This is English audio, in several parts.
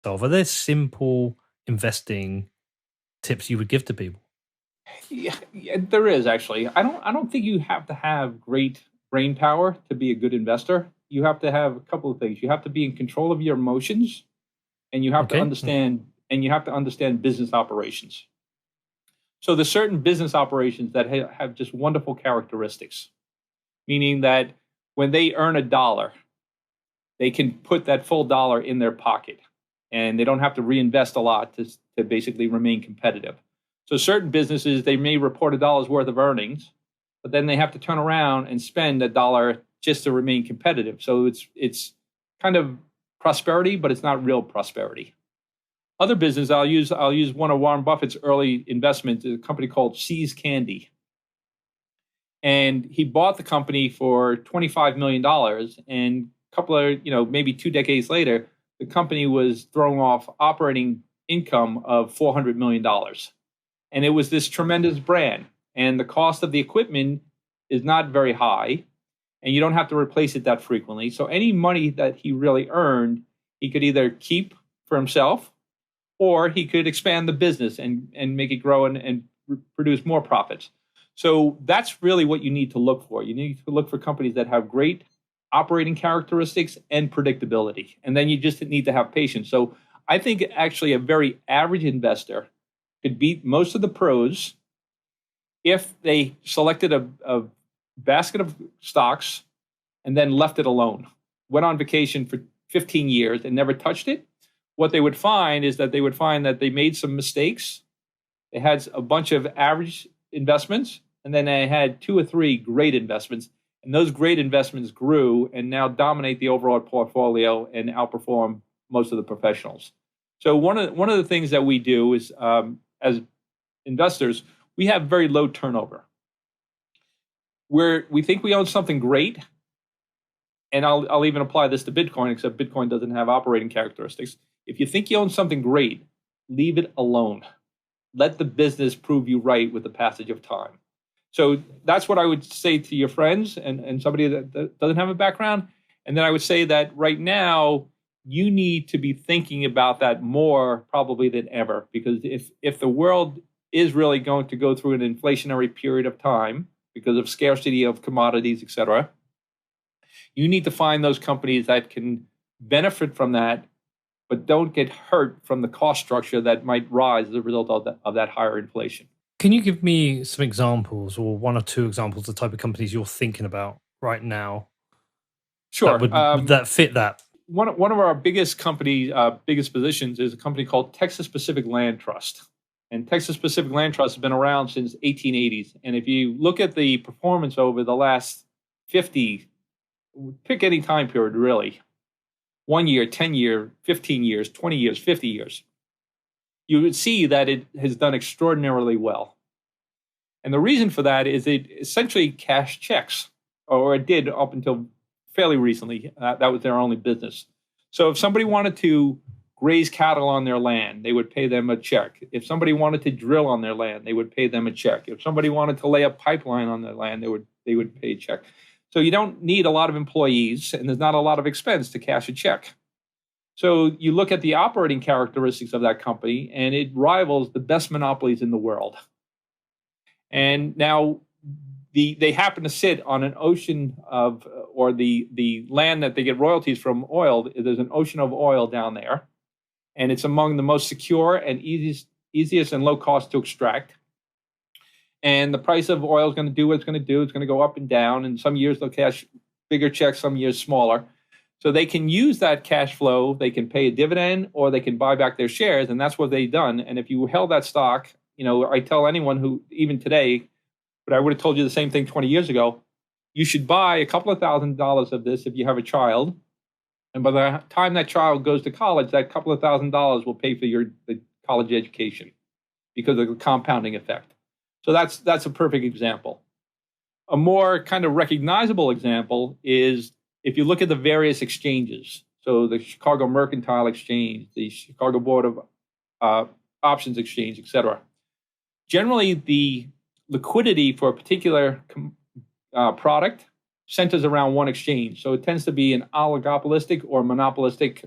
Are there simple investing tips you would give to people? Yeah, yeah, there is actually. I don't think you have to have great brain power to be a good investor. You have to have a couple of things. You have to be in control of your emotions, and Okay. you have to understand business operations. So there's certain business operations that have just wonderful characteristics, meaning that when they earn a dollar, they can put that full dollar in their pocket, and they don't have to reinvest a lot to basically remain competitive. So certain businesses, they may report a dollar's worth of earnings, but then they have to turn around and spend a dollar just to remain competitive. So it's kind of prosperity, but it's not real prosperity. Other business, I'll use one of Warren Buffett's early investments, a company called See's Candy, and he bought the company for $25 million. And a couple of maybe 2 decades later, the company was throwing off operating income of $400 million, and it was this tremendous brand. And the cost of the equipment is not very high, and you don't have to replace it that frequently. So any money that he really earned, he could either keep for himself, or he could expand the business and make it grow and produce more profits. So that's really what you need to look for. You need to look for companies that have great operating characteristics and predictability. And then you just need to have patience. So I think actually a very average investor could beat most of the pros if they selected a basket of stocks and then left it alone, went on vacation for 15 years and never touched it. What they would find is that they made some mistakes. They had a bunch of average investments, and then they had two or three great investments. And those great investments grew and now dominate the overall portfolio and outperform most of the professionals. So one of the things that we do is, as investors, we have very low turnover. Where we think we own something great, and I'll even apply this to Bitcoin, except Bitcoin doesn't have operating characteristics. If you think you own something great, leave it alone. Let the business prove you right with the passage of time. So that's what I would say to your friends and somebody that doesn't have a background. And then I would say that right now, you need to be thinking about that more probably than ever, because if the world is really going to go through an inflationary period of time because of scarcity of commodities, et cetera, you need to find those companies that can benefit from that, but don't get hurt from the cost structure that might rise as a result of that higher inflation. Can you give me some examples or one or two examples of the type of companies you're thinking about right now that Sure. that fit that? One of our biggest biggest positions is a company called Texas Pacific Land Trust. And Texas Pacific Land Trust has been around since 1880s. And if you look at the performance over the last 50, pick any time period really, 1 year, 10 year, 15 years, 20 years, 50 years, you would see that it has done extraordinarily well. And the reason for that is it essentially cashed checks, or it did up until fairly recently. That was their only business. So if somebody wanted to graze cattle on their land, they would pay them a check. If somebody wanted to drill on their land, they would pay them a check. If somebody wanted to lay a pipeline on their land, they would pay a check. So you don't need a lot of employees, and there's not a lot of expense to cash a check. So you look at the operating characteristics of that company, and it rivals the best monopolies in the world. And now they happen to sit on an ocean of, or the land that they get royalties from oil. There's an ocean of oil down there, and it's among the most secure and easiest and low cost to extract. And the price of oil is going to do what it's going to do. It's going to go up and down. And some years they'll cash bigger checks, some years smaller. So they can use that cash flow. They can pay a dividend, or they can buy back their shares. And that's what they've done. And if you held that stock, I tell anyone who, even today, but I would have told you the same thing 20 years ago, you should buy a couple of $1,000s of this if you have a child. And by the time that child goes to college, that couple of $1,000s will pay for the college education because of the compounding effect. So that's a perfect example. A more kind of recognizable example is if you look at the various exchanges. So the Chicago Mercantile Exchange, the Chicago Board of Options Exchange, et cetera. Generally, the liquidity for a particular product centers around one exchange. So it tends to be an oligopolistic or monopolistic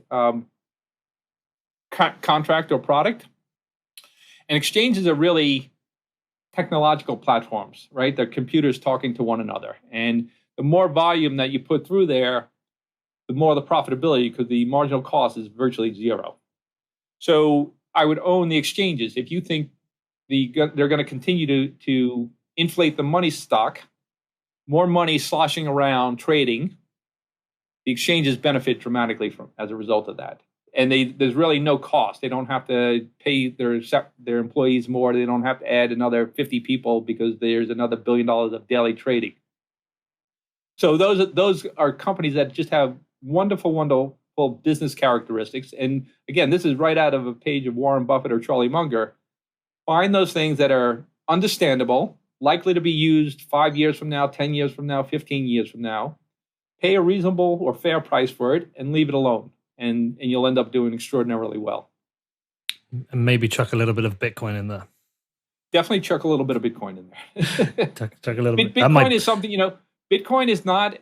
contract or product. And exchanges are really technological platforms, right? They're computers talking to one another. And the more volume that you put through there, the more the profitability, because the marginal cost is virtually zero. So I would own the exchanges. If you think they're going to continue to inflate the money stock, more money sloshing around trading, the exchanges benefit dramatically as a result of that. And there's really no cost. They don't have to pay their employees more. They don't have to add another 50 people because there's another $1 billion of daily trading. So those are companies that just have wonderful business characteristics. And again, this is right out of a page of Warren Buffett or Charlie Munger. Find those things that are understandable, likely to be used 5 years from now, 10 years from now, 15 years from now. Pay a reasonable or fair price for it and leave it alone. And you'll end up doing extraordinarily well. And maybe chuck a little bit of Bitcoin in there. Definitely chuck a little bit of Bitcoin in there. chuck a little bit. Bitcoin is something, Bitcoin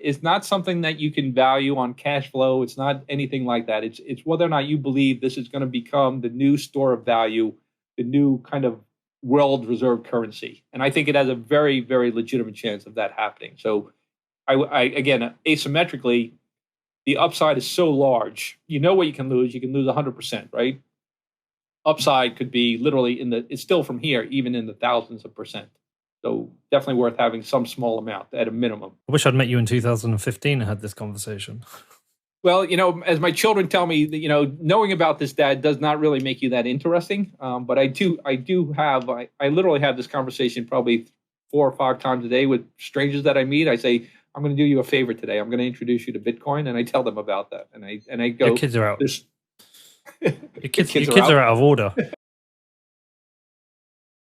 is not something that you can value on cash flow. It's not anything like that. It's whether or not you believe this is going to become the new store of value, the new kind of world reserve currency. And I think it has a very, very legitimate chance of that happening. So I again, asymmetrically, the upside is so large. You know what you can lose. You can lose 100%, right? Upside could be literally it's still from here, even in the thousands of percent. So definitely worth having some small amount at a minimum. I wish I'd met you in 2015 and had this conversation. Well, as my children tell me, that, knowing about this, Dad, does not really make you that interesting. But I literally have this conversation probably 4 or 5 times a day with strangers that I meet. I say, I'm going to do you a favor today. I'm going to introduce you to Bitcoin, and I tell them about that. And I go, your kids are out. Your kids are out of order.